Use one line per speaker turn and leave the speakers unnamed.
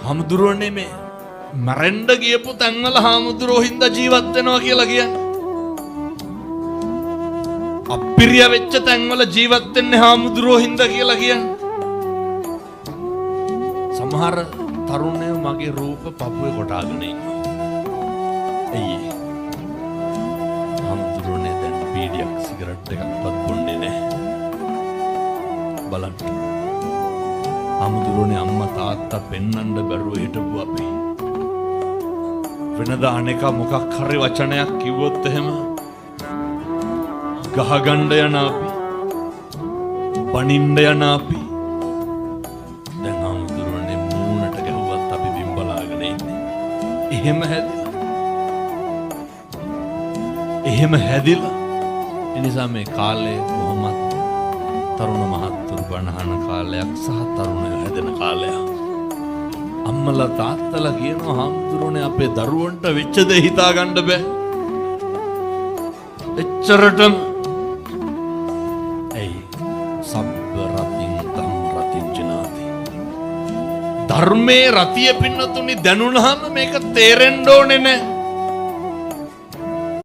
හාමුදුරුවනේ මේ මරෙන්ඩ ගියපු තැන්වල හාමුදුරුවෝ හින්දා ජීවත් වෙනවා කියලා කියන්නේ. අප්පිරිය වෙච්ච තැන්වල ජීවත් වෙන්නේ හාමුදුරුවෝ හින්දා කියලා කියන්නේ. සමහර තරුණයෝ මගේ රූප පපුවේ කොටාගෙන ඉන්නවා. ඇයි? හාමුදුරුවනේ දැන් බීඩියක් සිගරට් එකක්වත් බොන්නේ නැහැ. බලන්න. හාමුදුරුවනේ අම්මා තාත්තා පෙන්නන්න බැරුව හිටපු අපි. වෙනදා අනේක මොකක් හරි වචනයක් කිව්වොත් එහෙම ගහගන්න යන අපි, පනින්න යන අපි. දැන් හාමුදුරුවනේ මූණට ගැහුවත් අපි බිම් බලාගෙන ඉන්නේ. එහෙම හැදිලා. ඒ නිසා මේ කාලේ කොහොමත් තරුණ මහත්තුරු බණහන කාලයක් සහ තරුණයෝ හැදෙන කාලයක්. අම්මලා තාත්තලා කියනවා හාමුදුරුවනේ අපේ දරුවන්ට වෙච්ච දේ හිතා ගන්න බෑ. එච්චරටම ඇයි සබ්බ රතින් තම් රතින් ජනාති. ධර්මයේ රතිය පින්නතුනි දැනුණාම මේක තේරෙන්න ඕනේ නෑ.